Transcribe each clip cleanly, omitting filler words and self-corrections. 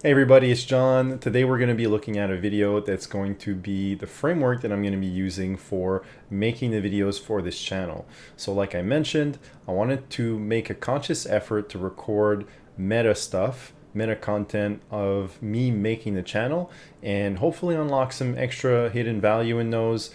Hey everybody, it's John. Today we're going to be looking at a video that's going to be the framework that I'm going to be using for making the videos for this channel. So like I mentioned, I wanted to make a conscious effort to record meta stuff, meta content of me making the channel, and hopefully unlock some extra hidden value in those.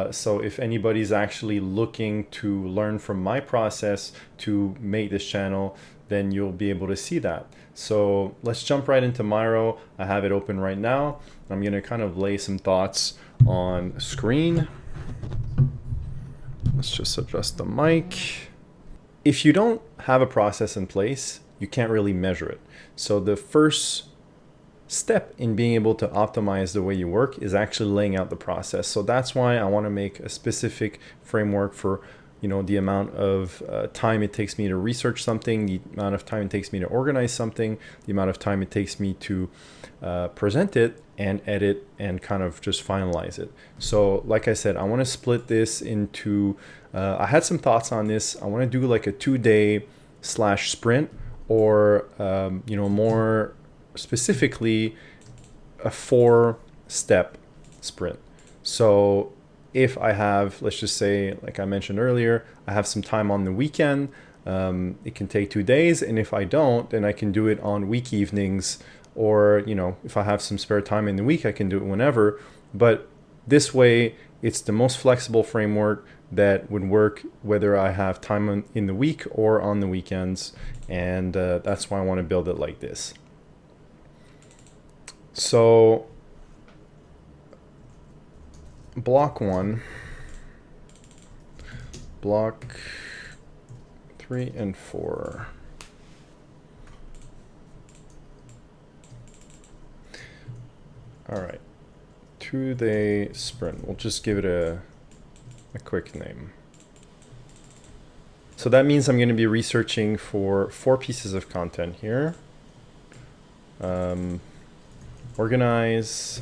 So if anybody's actually looking to learn from my process to make this channel, then you'll be able to see that. So let's jump right into Miro. I have it open right now. I'm going to kind of lay some thoughts on screen. Let's just adjust the mic. If you don't have a process in place, you can't really measure it. So the first step in being able to optimize the way you work is actually laying out the process. So that's why I want to make a specific framework for the amount of time it takes me to research something, the amount of time it takes me to organize something, the amount of time it takes me to present it and edit and kind of just finalize it. So like I said, I want to split this into, I had some thoughts on this. I want to do like a 2-day / sprint, or more specifically a 4-step sprint. So if I have, let's just say, like I mentioned earlier, I have some time on the weekend, it can take 2 days. And if I don't, then I can do it on week evenings, or, if I have some spare time in the week, I can do it whenever. But this way, it's the most flexible framework that would work whether I have time in the week or on the weekends. And that's why I want to build it like this. So block 1, block 3 and 4. All right, 2-day sprint. We'll just give it a quick name. So that means I'm going to be researching for 4 pieces of content here. Organize,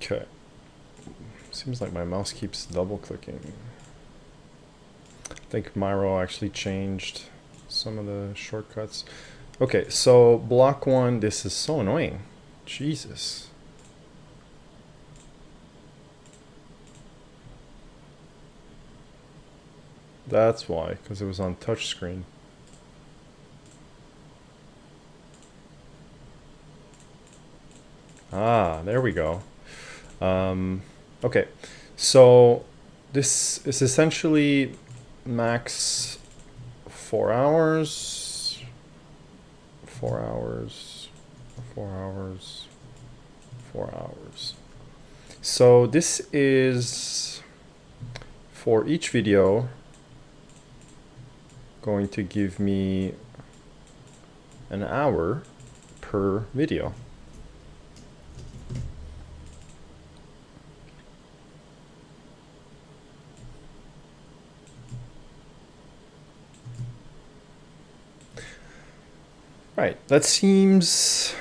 okay. Seems like my mouse keeps double clicking. I think Miro actually changed some of the shortcuts. Okay, so block 1, this is so annoying. Jesus. That's why, because it was on touch screen. Ah, there we go. Okay, so this is essentially max 4 hours, 4 hours, 4 hours, 4 hours. So this is, for each video, going to give me an hour per video. Right, that seems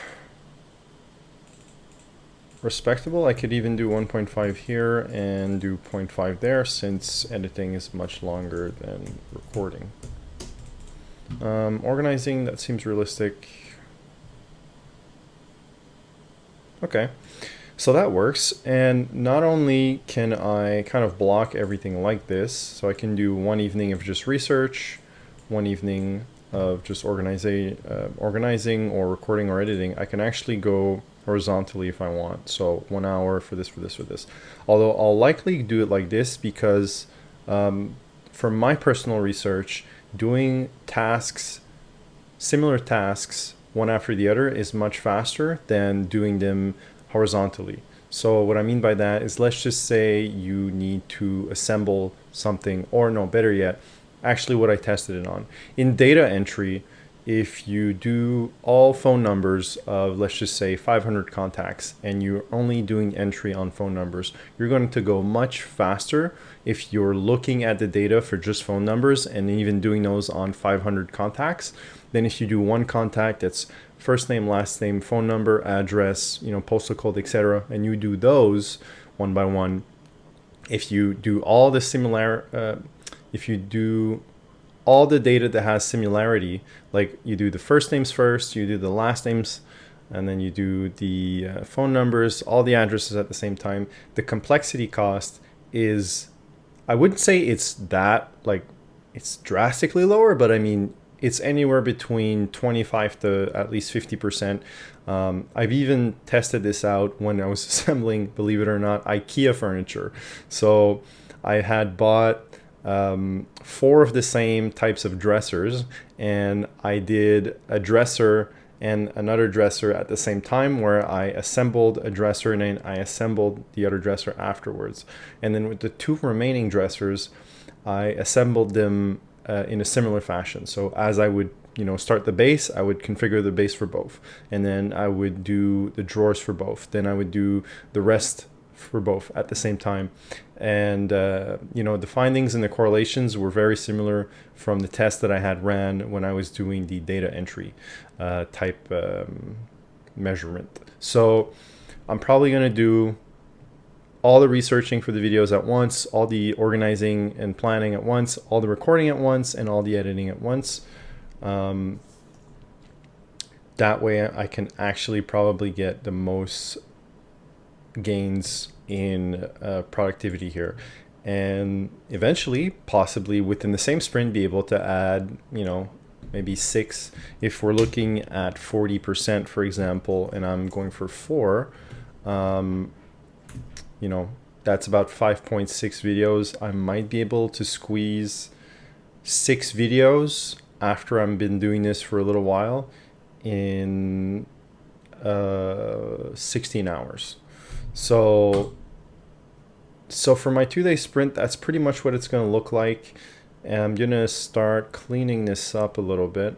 respectable. I could even do 1.5 here and do 0.5 there, since editing is much longer than recording. Organizing, that seems realistic. Okay, so that works. And not only can I kind of block everything like this, so I can do 1 evening of just research, 1 evening of just organizing or recording or editing. I can actually go horizontally if I want. So 1 hour for this, for this, for this. Although I'll likely do it like this because from my personal research, doing tasks, similar tasks, one after the other is much faster than doing them horizontally. So what I mean by that is, let's just say you need to assemble something, or no, better yet, actually what I tested it on. In data entry, if you do all phone numbers of, let's just say, 500 contacts, and you're only doing entry on phone numbers, you're going to go much faster if you're looking at the data for just phone numbers and even doing those on 500 contacts than if you do one contact that's first name, last name, phone number, address, postal code, etc., and you do those one by one. If you do all the if you do all the data that has similarity, like you do the first names first, you do the last names, and then you do the phone numbers, all the addresses at the same time, the complexity cost is, I wouldn't say it's that, like, it's drastically lower, but I mean, it's anywhere between 25 to at least 50%. I've even tested this out when I was assembling, believe it or not, IKEA furniture. So I had bought 4 of the same types of dressers, and I did a dresser and another dresser at the same time, where I assembled a dresser and then I assembled the other dresser afterwards. And then with the 2 remaining dressers, I assembled them in a similar fashion. So as I would start the base, I would configure the base for both, and then I would do the drawers for both, then I would do the rest for both at the same time. And the findings and the correlations were very similar from the test that I had ran when I was doing the data entry type measurement. So I'm probably going to do all the researching for the videos at once, all the organizing and planning at once, all the recording at once, and all the editing at once. That way I can actually probably get the most gains in productivity here, and eventually, possibly within the same sprint, be able to add, maybe 6. If we're looking at 40%, for example, and I'm going for 4, that's about 5.6 videos. I might be able to squeeze 6 videos after I've been doing this for a little while in 16 hours. So for my 2-day sprint, that's pretty much what it's going to look like. And I'm going to start cleaning this up a little bit.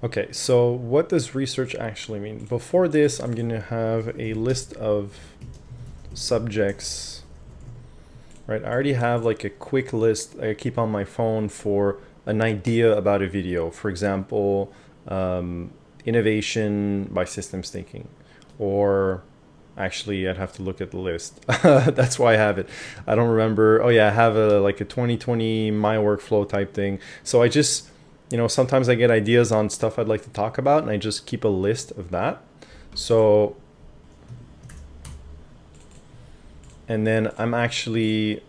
Okay, so what does research actually mean? Before this, I'm going to have a list of subjects, right? I already have like a quick list I keep on my phone for an idea about a video. For example, innovation by systems thinking, or actually I'd have to look at the list. That's why I have it. I don't remember. Oh yeah, I have a 2020 my workflow type thing. So I just, sometimes I get ideas on stuff I'd like to talk about, and I just keep a list of that. So, and then I'm actually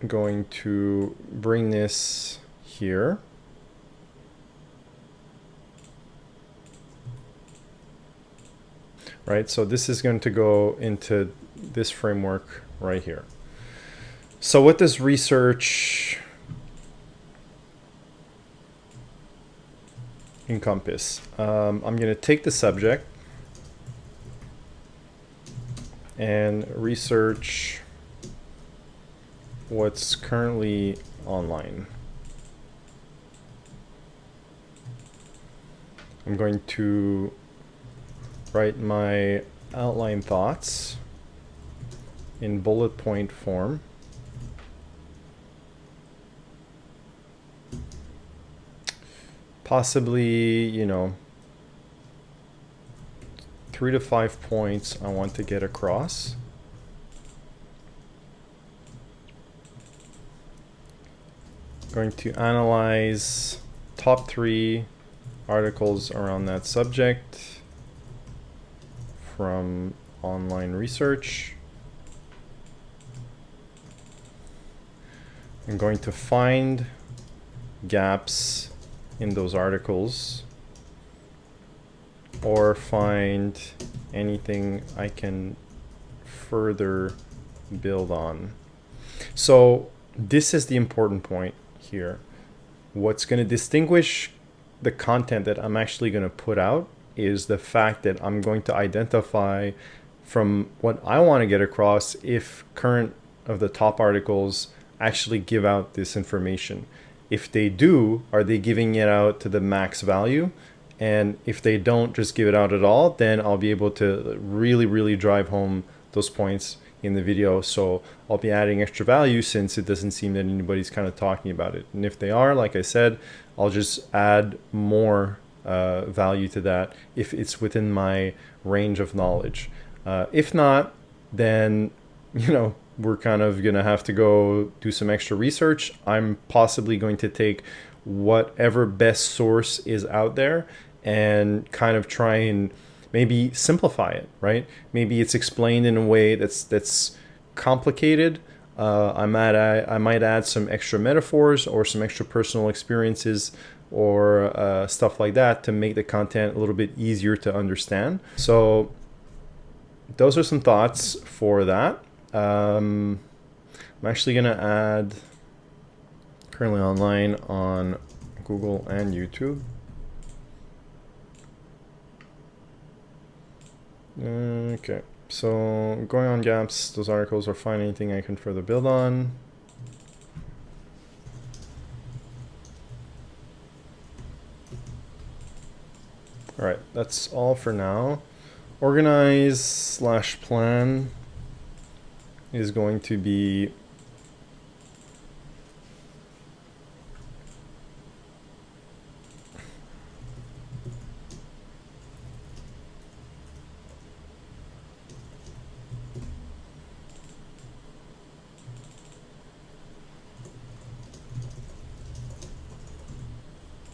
going to bring this here. Right, so this is going to go into this framework right here. So what does research encompass? I'm going to take the subject and research what's currently online. I'm going to write my outline thoughts in bullet point form. Possibly, 3 to 5 points I want to get across. Going to analyze top 3 articles around that subject from online research. I'm going to find gaps in those articles, or find anything I can further build on. So this is the important point here. What's going to distinguish the content that I'm actually going to put out is the fact that I'm going to identify from what I want to get across if current of the top articles actually give out this information. If they do, are they giving it out to the max value? And if they don't just give it out at all, then I'll be able to really drive home those points in the video. So I'll be adding extra value since it doesn't seem that anybody's kind of talking about it. And if they are, like I said, I'll just add more value to that if it's within my range of knowledge. If not, then, you know, we're kind of going to have to go do some extra research. I'm possibly going to take whatever best source is out there and kind of try and maybe simplify it, right? Maybe it's explained in a way that's complicated. I might add some extra metaphors or some extra personal experiences or stuff like that to make the content a little bit easier to understand. So those are some thoughts for that. I'm actually going to add currently online on Google and YouTube. Okay, so going on gaps, those articles are fine. Anything I can further build on. All right, that's all for now. Organize/plan is going to be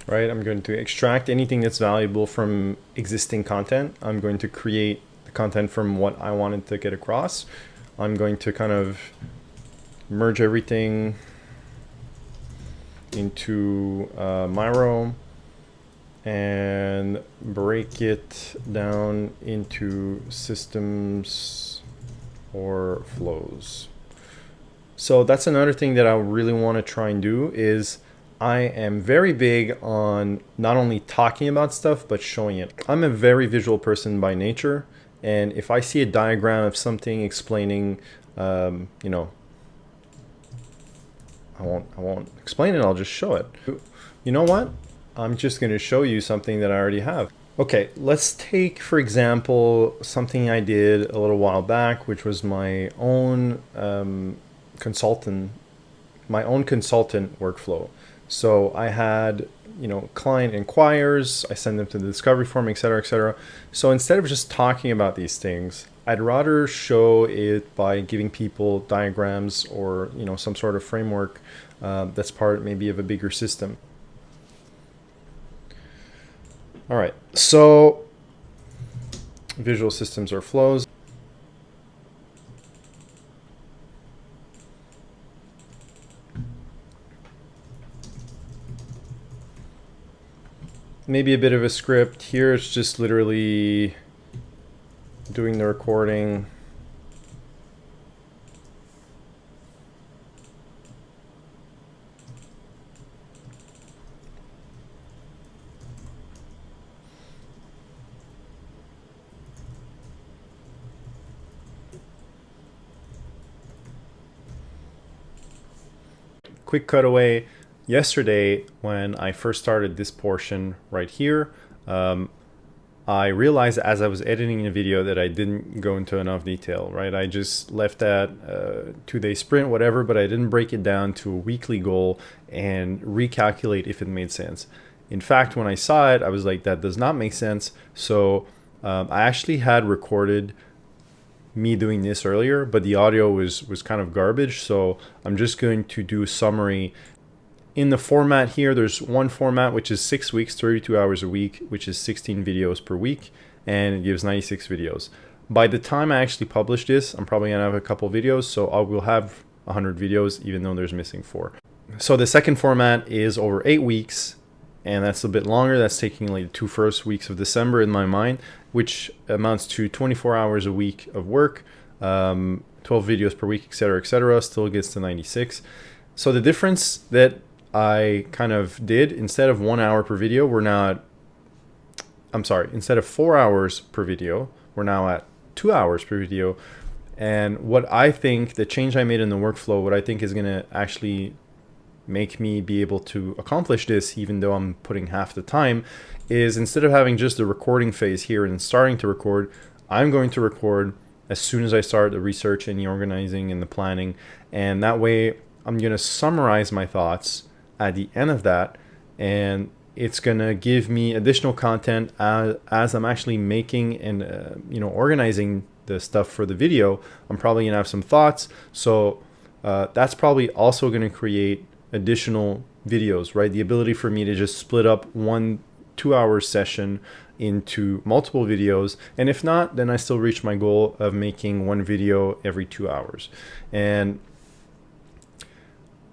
right. I'm going to extract anything that's valuable from existing content. I'm going to create the content from what I wanted to get across. I'm going to kind of merge everything into Miro and break it down into systems or flows. So that's another thing that I really want to try and do is I am very big on not only talking about stuff, but showing it. I'm a very visual person by nature. And if I see a diagram of something explaining, you know, I won't explain it, I'll just show it. You know what? I'm just going to show you something that I already have. Okay, let's take, for example, something I did a little while back, which was my own consultant workflow. So I had, you know, client inquires, I send them to the discovery form, etc., etc. So instead of just talking about these things, I'd rather show it by giving people diagrams or, you know, some sort of framework that's part maybe of a bigger system. All right, so visual systems or flows. Maybe a bit of a script. Here it's just literally doing the recording. Quick cutaway. Yesterday, when I first started this portion right here, I realized as I was editing the video that I didn't go into enough detail, right? I just left that 2-day sprint, whatever, but I didn't break it down to a weekly goal and recalculate if it made sense. In fact, when I saw it, I was like, that does not make sense. So I actually had recorded me doing this earlier, but the audio was kind of garbage. So I'm just going to do a summary. In the format here, there's one format, which is 6 weeks, 32 hours a week, which is 16 videos per week, and it gives 96 videos. By the time I actually publish this, I'm probably gonna have a couple videos, so I will have 100 videos, even though there's missing 4. So the second format is over 8 weeks, and that's a bit longer. That's taking like the 2 first weeks of December in my mind, which amounts to 24 hours a week of work, 12 videos per week, etc., still gets to 96. So the difference that I kind of did, instead of 1 hour per video, instead of 4 hours per video, we're now at 2 hours per video. And what I think, the change I made in the workflow, what I think is going to actually make me be able to accomplish this, even though I'm putting half the time, is instead of having just the recording phase here and starting to record, I'm going to record as soon as I start the research and the organizing and the planning. And that way I'm going to summarize my thoughts at the end of that. And it's going to give me additional content as I'm actually making and, organizing the stuff for the video. I'm probably going to have some thoughts. So that's probably also going to create additional videos, right? The ability for me to just split up 1-2 hour session into multiple videos. And if not, then I still reach my goal of making one video every 2 hours. And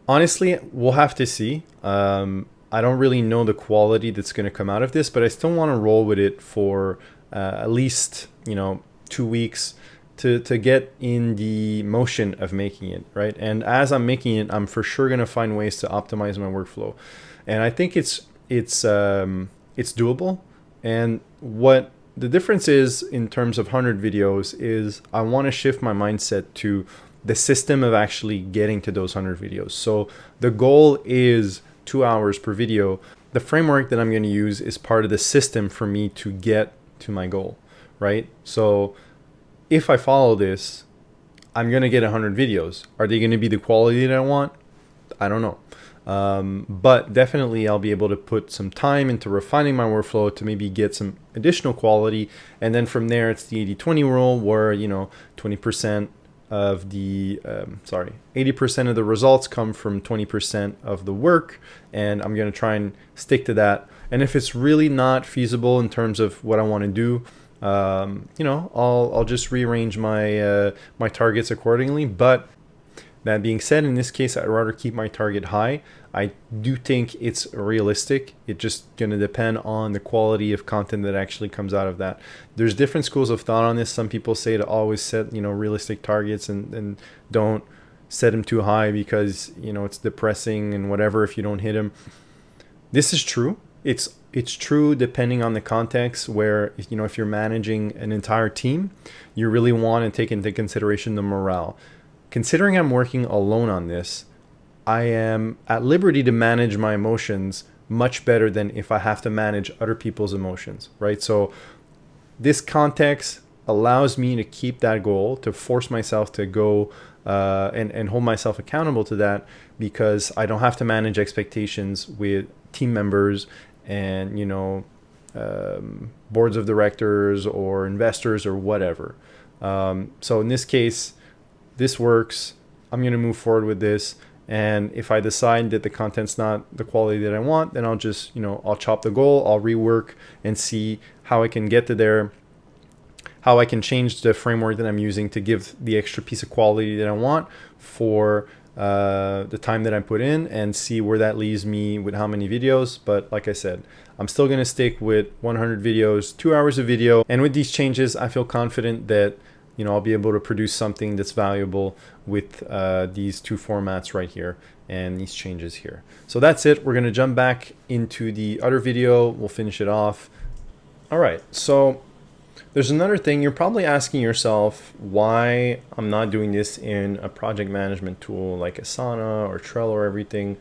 honestly, we'll have to see. I don't really know the quality that's going to come out of this, but I still want to roll with it for at least, 2 weeks to get in the motion of making it, right? And as I'm making it, I'm for sure going to find ways to optimize my workflow. And I think it's doable. And what the difference is in terms of 100 videos is I want to shift my mindset to the system of actually getting to those 100 videos. So the goal is 2 hours per video. The framework that I'm going to use is part of the system for me to get to my goal, right? So if I follow this, I'm going to get 100 videos. Are they going to be the quality that I want? I don't know. But definitely I'll be able to put some time into refining my workflow to maybe get some additional quality. And then from there, it's the 80-20 rule where, 20% of the, 80% of the results come from 20% of the work. And I'm going to try and stick to that. And if it's really not feasible in terms of what I want to do, I'll just rearrange my my targets accordingly. But that being said, in this case, I'd rather keep my target high. I do think it's realistic. It's just going to depend on the quality of content that actually comes out of that. There's different schools of thought on this. Some people say to always set, realistic targets and don't set them too high because, it's depressing and whatever if you don't hit them. This is true. It's true depending on the context where, if you're managing an entire team, you really want to take into consideration the morale. Considering I'm working alone on this, I am at liberty to manage my emotions much better than if I have to manage other people's emotions, right? So this context allows me to keep that goal, to force myself to go and hold myself accountable to that, because I don't have to manage expectations with team members and, boards of directors or investors or whatever. So in this case, this works. I'm going to move forward with this. And if I decide that the content's not the quality that I want, then I'll just, I'll chop the goal, I'll rework and see how I can get to there, how I can change the framework that I'm using to give the extra piece of quality that I want for the time that I put in, and see where that leaves me with how many videos. But like I said, I'm still going to stick with 100 videos, 2 hours of video. And with these changes, I feel confident that I'll be able to produce something that's valuable with these two formats right here and these changes here. So that's it. We're going to jump back into the other video. We'll finish it off. All right. So there's another thing. You're probably asking yourself why I'm not doing this in a project management tool like Asana or Trello or everything.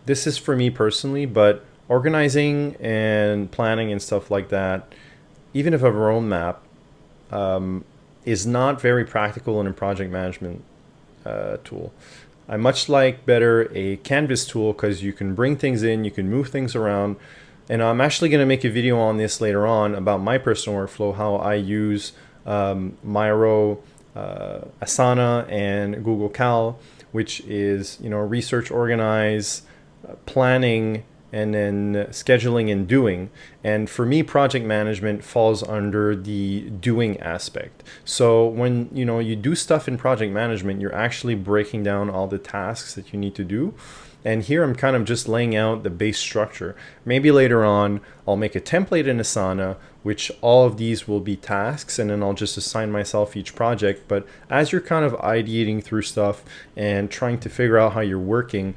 This is for me personally, but organizing and planning and stuff like that, even if I have a roadmap, is not very practical in a project management tool. I much like better a Canvas tool because you can bring things in, you can move things around. And I'm actually going to make a video on this later on about my personal workflow, how I use Miro, Asana, and Google Cal, which is, research, organize, planning, and then scheduling and doing. And for me, project management falls under the doing aspect. So when you do stuff in project management, you're actually breaking down all the tasks that you need to do. And here I'm kind of just laying out the base structure. Maybe later on, I'll make a template in Asana, which all of these will be tasks, and then I'll just assign myself each project. But as you're kind of ideating through stuff and trying to figure out how you're working,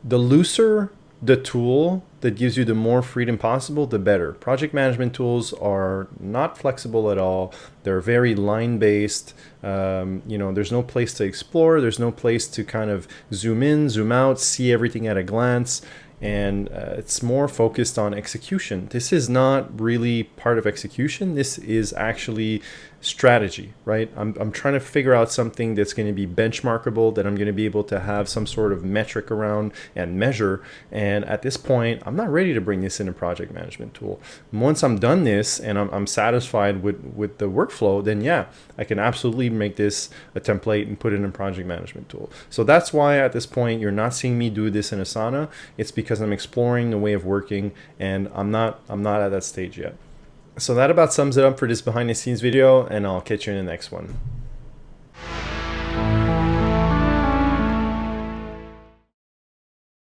the looser the tool that gives you the more freedom possible, the better. Project management tools are not flexible at all. They're very line-based. There's no place to explore. There's no place to kind of zoom in, zoom out, see everything at a glance. And it's more focused on execution. This is not really part of execution. This is actually strategy, right? I'm trying to figure out something that's going to be benchmarkable, that I'm going to be able to have some sort of metric around and measure. And at this point, I'm not ready to bring this in a project management tool. Once I'm done this and I'm satisfied with the workflow, then yeah, I can absolutely make this a template and put it in a project management tool. So that's why at this point, you're not seeing me do this in Asana. It's because I'm exploring the way of working, and I'm not at that stage yet. So that about sums it up for this behind the scenes video, and I'll catch you in the next one.